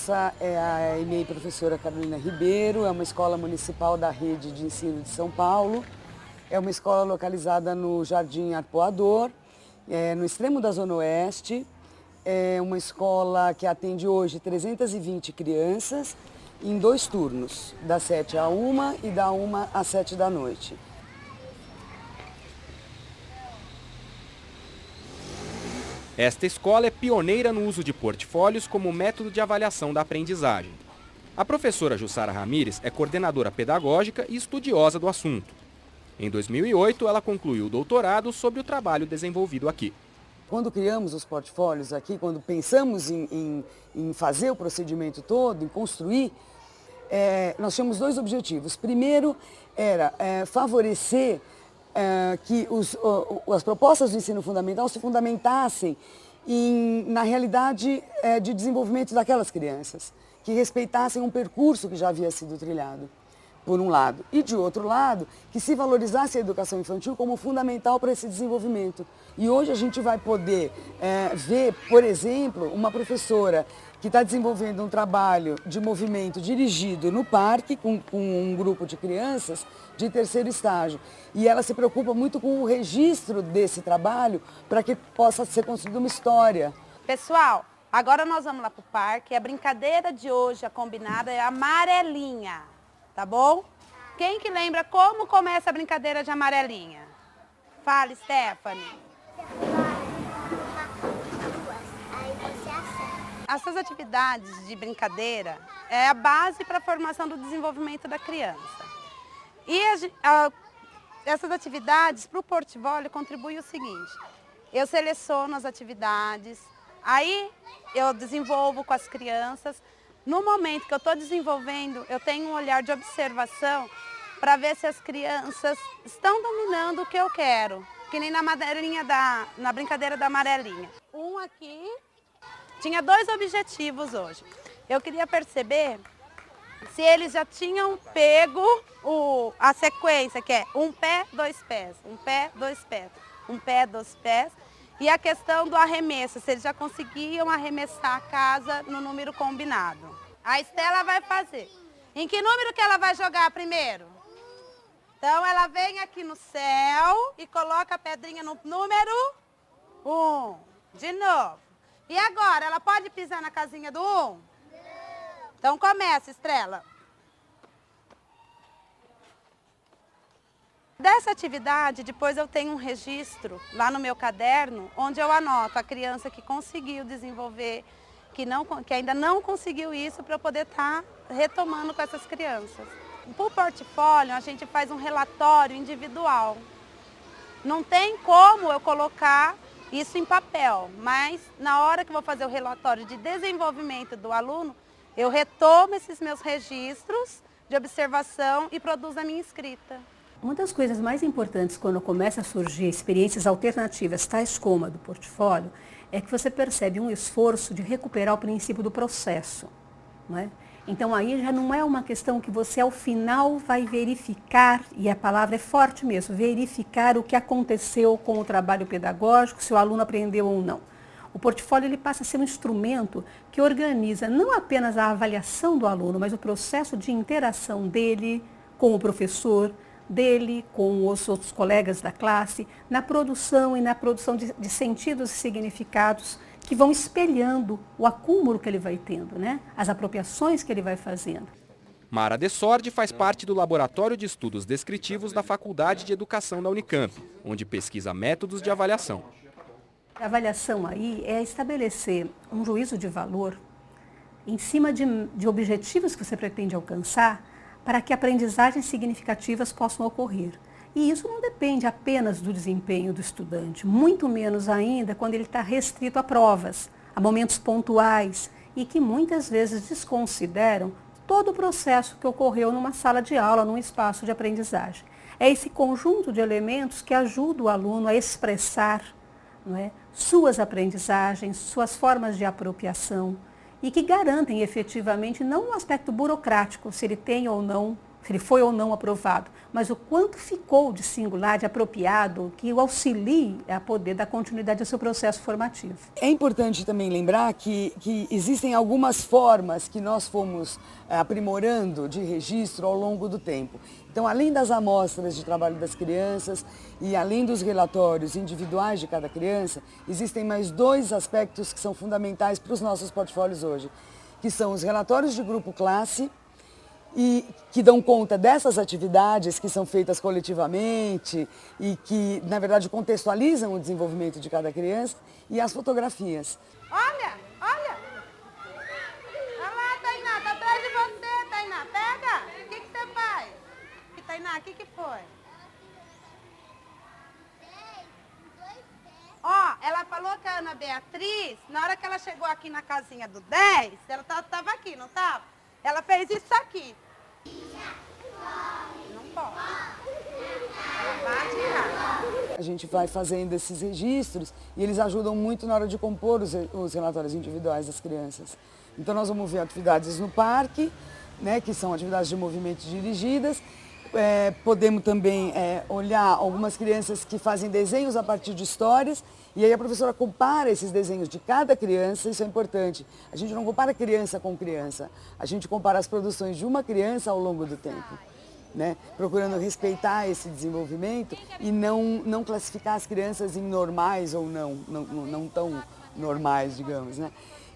Nossa é a EMEI Professora Carolina Ribeiro, é uma escola municipal da Rede de Ensino de São Paulo. É uma escola localizada no Jardim Arpoador, no extremo da Zona Oeste. É uma escola que atende hoje 320 crianças em 2 turnos, das 7 à 1 e da 1 às 7 da noite. Esta escola é pioneira no uso de portfólios como método de avaliação da aprendizagem. A professora Jussara Ramires é coordenadora pedagógica e estudiosa do assunto. Em 2008, ela concluiu o doutorado sobre o trabalho desenvolvido aqui. Quando criamos os portfólios aqui, quando pensamos em fazer o procedimento todo, em construir, nós tínhamos 2 objetivos. Primeiro era favorecer que as propostas do ensino fundamental se fundamentassem na realidade de desenvolvimento daquelas crianças, que respeitassem um percurso que já havia sido trilhado, por um lado. E, de outro lado, que se valorizasse a educação infantil como fundamental para esse desenvolvimento. E hoje a gente vai poder ver, por exemplo, uma professora que está desenvolvendo um trabalho de movimento dirigido no parque com um grupo de crianças de 3º estágio. E ela se preocupa muito com o registro desse trabalho para que possa ser construída uma história. Pessoal, agora nós vamos lá para o parque. A brincadeira de hoje, a combinada, é a amarelinha, tá bom? Quem que lembra como começa a brincadeira de amarelinha? Fala, Stephanie. Essas atividades de brincadeira é a base para a formação do desenvolvimento da criança. E essas atividades para o portfólio contribuem o seguinte: eu seleciono as atividades, aí eu desenvolvo com as crianças. No momento que eu estou desenvolvendo, eu tenho um olhar de observação para ver se as crianças estão dominando o que eu quero. Que nem na brincadeira da amarelinha. Um aqui tinha 2 objetivos hoje. Eu queria perceber se eles já tinham pego a sequência, que é 1 pé, 2 pés, 1 pé, 2 pés, 1 pé, 2 pés. E a questão do arremesso, se eles já conseguiam arremessar a casa no número combinado. A Estela vai fazer. Em que número que ela vai jogar primeiro? Então ela vem aqui no céu e coloca a pedrinha no número 1. De novo. E agora, ela pode pisar na casinha do 1? Então começa, Estrela. Dessa atividade, depois eu tenho um registro lá no meu caderno, onde eu anoto a criança que conseguiu desenvolver, que ainda não conseguiu isso, para eu poder estar retomando com essas crianças. Para o portfólio, a gente faz um relatório individual. Não tem como eu colocar isso em papel, mas na hora que eu vou fazer o relatório de desenvolvimento do aluno, eu retomo esses meus registros de observação e produzo a minha escrita. Uma das coisas mais importantes quando começa a surgir experiências alternativas, tais como a do portfólio, é que você percebe um esforço de recuperar o princípio do processo, não é? Então aí já não é uma questão que você ao final vai verificar, e a palavra é forte mesmo, verificar o que aconteceu com o trabalho pedagógico, se o aluno aprendeu ou não. O portfólio ele passa a ser um instrumento que organiza não apenas a avaliação do aluno, mas o processo de interação dele com o professor, dele com os outros colegas da classe, na produção de sentidos e significados que vão espelhando o acúmulo que ele vai tendo, né? As apropriações que ele vai fazendo. Mara Dessordi faz parte do Laboratório de Estudos Descritivos da Faculdade de Educação da Unicamp, onde pesquisa métodos de avaliação. A avaliação aí é estabelecer um juízo de valor em cima de objetivos que você pretende alcançar para que aprendizagens significativas possam ocorrer. E isso não depende apenas do desempenho do estudante, muito menos ainda quando ele está restrito a provas, a momentos pontuais e que muitas vezes desconsideram todo o processo que ocorreu numa sala de aula, num espaço de aprendizagem. É esse conjunto de elementos que ajuda o aluno a expressar, não é, suas aprendizagens, suas formas de apropriação e que garantem efetivamente não um aspecto burocrático, se ele tem ou não se ele foi ou não aprovado, mas o quanto ficou de singular, de apropriado, que o auxilie a poder dar continuidade ao seu processo formativo. É importante também lembrar que existem algumas formas que nós fomos aprimorando de registro ao longo do tempo. Então, além das amostras de trabalho das crianças e além dos relatórios individuais de cada criança, existem mais 2 aspectos que são fundamentais para os nossos portfólios hoje, que são os relatórios de grupo-classe, e que dão conta dessas atividades que são feitas coletivamente e que, na verdade, contextualizam o desenvolvimento de cada criança, e as fotografias. Olha, olha! Olha lá, Tainá, tá atrás de você, Tainá. Pega! O que você faz? Tainá, o que foi? Ó, ela falou que a Ana Beatriz, na hora que ela chegou aqui na casinha do 10, ela tava aqui, não tava? Ela fez isso aqui. Não pode. Ela vai tirar. A gente vai fazendo esses registros e eles ajudam muito na hora de compor os relatórios individuais das crianças. Então nós vamos ver atividades no parque, né, que são atividades de movimento dirigidas. Podemos também olhar algumas crianças que fazem desenhos a partir de histórias, e aí a professora compara esses desenhos de cada criança. Isso é importante. A gente não compara criança com criança, a gente compara as produções de uma criança ao longo do tempo, né? Procurando respeitar esse desenvolvimento e não classificar as crianças em normais ou não tão normais, digamos, né?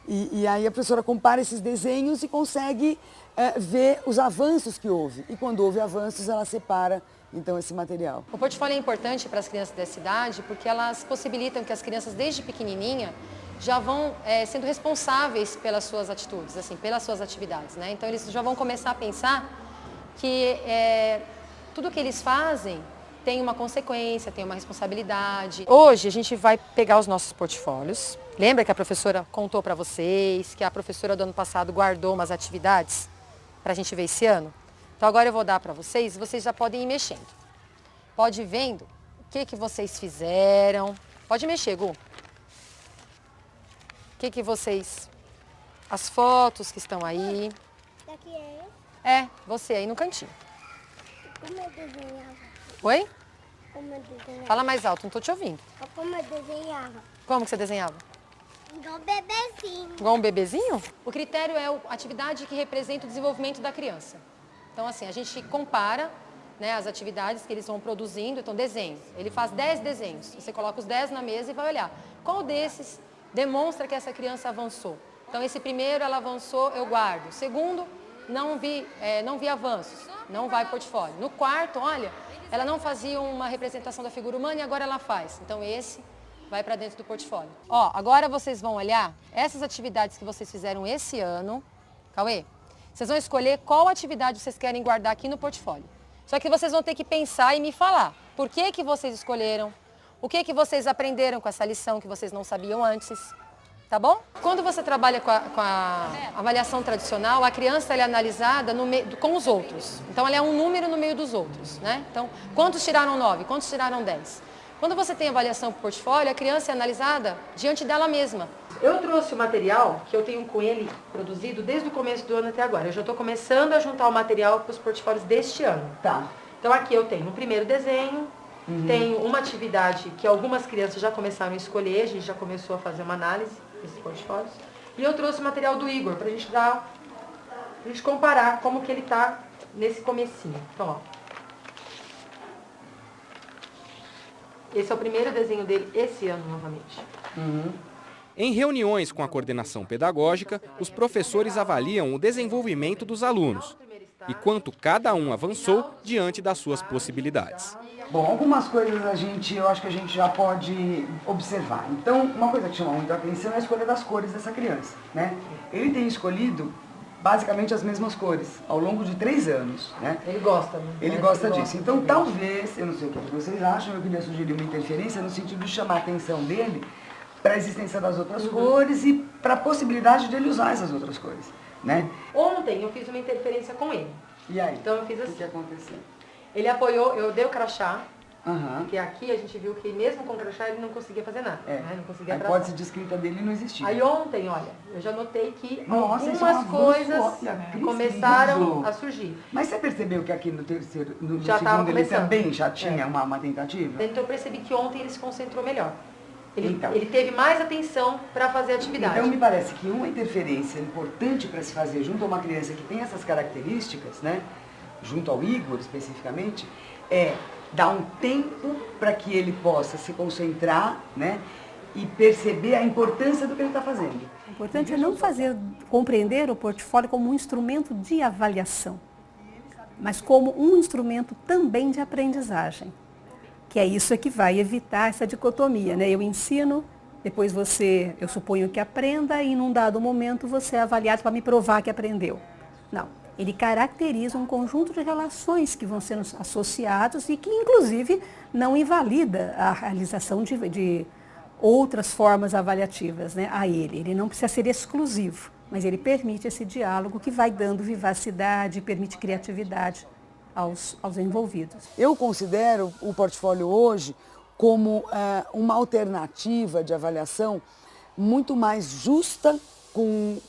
E aí a professora compara esses desenhos e consegue ver os avanços que houve. E quando houve avanços, ela separa, então, esse material. O portfólio é importante para as crianças dessa idade porque elas possibilitam que as crianças, desde pequenininha, já vão sendo responsáveis pelas suas atitudes, assim, pelas suas atividades, né? Então, eles já vão começar a pensar que tudo que eles fazem tem uma consequência, tem uma responsabilidade. Hoje a gente vai pegar os nossos portfólios. Lembra que a professora contou para vocês que a professora do ano passado guardou umas atividades para a gente ver esse ano? Então agora eu vou dar para vocês e vocês já podem ir mexendo. Pode ir vendo o que vocês fizeram. Pode mexer, Gu. O que vocês... As fotos que estão aí. Daqui é eu? É, você aí no cantinho. Como eu desenhava? Oi? Como eu desenhava? Fala mais alto, não tô te ouvindo. Como eu desenhava? Como que você desenhava? Igual bebezinho. Igual um bebezinho? O critério é a atividade que representa o desenvolvimento da criança. Então, assim, a gente compara, né, as atividades que eles vão produzindo. Então, desenho. Ele faz 10 desenhos. Você coloca os 10 na mesa e vai olhar. Qual desses demonstra que essa criança avançou? Então, esse primeiro, ela avançou, eu guardo. O segundo, não vi avanços. Não vai portfólio. No quarto, olha, ela não fazia uma representação da figura humana e agora ela faz. Então, esse vai para dentro do portfólio. Ó, agora vocês vão olhar essas atividades que vocês fizeram esse ano. Cauê, vocês vão escolher qual atividade vocês querem guardar aqui no portfólio. Só que vocês vão ter que pensar e me falar por que vocês escolheram, o que vocês aprenderam com essa lição que vocês não sabiam antes, tá bom? Quando você trabalha com a avaliação tradicional, a criança ela é analisada com os outros. Então, ela é um número no meio dos outros, né? Então, quantos tiraram 9? Quantos tiraram 10? Quando você tem avaliação por portfólio, a criança é analisada diante dela mesma. Eu trouxe o material que eu tenho com ele produzido desde o começo do ano até agora. Eu já estou começando a juntar o material para os portfólios deste ano. Tá. Então aqui eu tenho um primeiro desenho, tenho uma atividade que algumas crianças já começaram a escolher, a gente já começou a fazer uma análise desses portfólios. E eu trouxe o material do Igor para a gente comparar como que ele está nesse comecinho. Então, ó. Esse é o primeiro desenho dele esse ano, novamente. Em reuniões com a coordenação pedagógica, os professores avaliam o desenvolvimento dos alunos e quanto cada um avançou diante das suas possibilidades. Bom, algumas coisas eu acho que a gente já pode observar. Então, uma coisa que chama muito a atenção é a escolha das cores dessa criança, né? Ele tem escolhido basicamente as mesmas cores ao longo de 3 anos, né? Ele gosta, né? Ele gosta disso. Então, talvez, eu não sei o que vocês acham, eu queria sugerir uma interferência no sentido de chamar a atenção dele para a existência das outras cores e para a possibilidade de ele usar essas outras cores, né? Ontem eu fiz uma interferência com ele. E aí? Então eu fiz assim. O que aconteceu? Ele apoiou, eu dei o crachá, Aham. Porque aqui a gente viu que mesmo com crachá ele não conseguia fazer nada, né? Não conseguia A traçar. hipótese de escrita dele não existia. Aí ontem, olha, eu já notei que Nossa, isso é um algumas avanço, coisas olha, Cris, começaram que a surgir. Mas você percebeu que aqui no terceiro, no Já tava segundo ele começando. também já tinha uma tentativa? Então eu percebi que ontem ele se concentrou melhor. Então. Ele teve mais atenção para fazer a atividade. Então me parece que uma interferência importante para se fazer junto a uma criança que tem essas características, né, junto ao Igor especificamente, é dar um tempo para que ele possa se concentrar, né, e perceber a importância do que ele está fazendo. O importante é não compreender o portfólio como um instrumento de avaliação, mas como um instrumento também de aprendizagem. Que é isso que vai evitar essa dicotomia, né? Eu ensino, depois eu suponho que aprenda e num dado momento você é avaliado para me provar que aprendeu. Não, ele caracteriza um conjunto de relações que vão sendo associados e que inclusive não invalida a realização de outras formas avaliativas, né, a ele. Ele não precisa ser exclusivo, mas ele permite esse diálogo que vai dando vivacidade, permite criatividade aos envolvidos. Eu considero o portfólio hoje como uma alternativa de avaliação muito mais justa com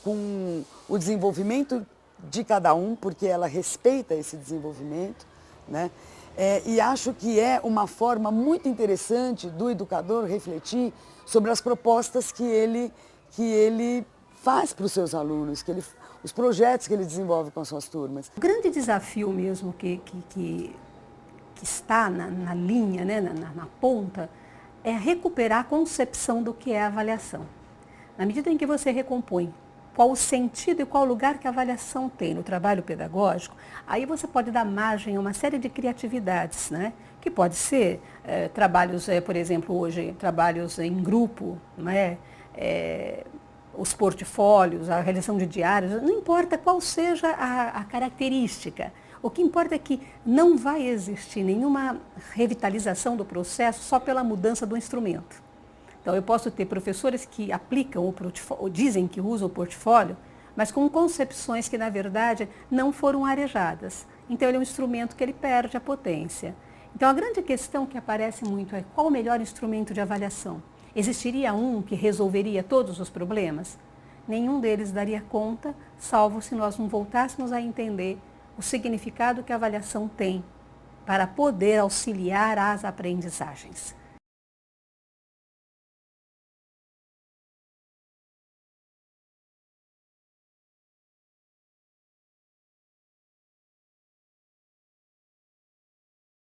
o desenvolvimento de cada um, porque ela respeita esse desenvolvimento, né? E acho que é uma forma muito interessante do educador refletir sobre as propostas que ele faz para os seus alunos, os projetos que ele desenvolve com as suas turmas. O grande desafio mesmo que está na linha, né, na ponta, é recuperar a concepção do que é a avaliação. Na medida em que você recompõe qual o sentido e qual lugar que a avaliação tem no trabalho pedagógico, aí você pode dar margem a uma série de criatividades, né? Que pode ser trabalhos, por exemplo, hoje, trabalhos em grupo, não é? Os portfólios, a realização de diários, não importa qual seja a característica. O que importa é que não vai existir nenhuma revitalização do processo só pela mudança do instrumento. Então, eu posso ter professores que aplicam o portfólio, dizem que usam o portfólio, mas com concepções que, na verdade, não foram arejadas. Então, ele é um instrumento que ele perde a potência. Então, a grande questão que aparece muito é qual o melhor instrumento de avaliação? Existiria um que resolveria todos os problemas? Nenhum deles daria conta, salvo se nós não voltássemos a entender o significado que a avaliação tem para poder auxiliar às aprendizagens.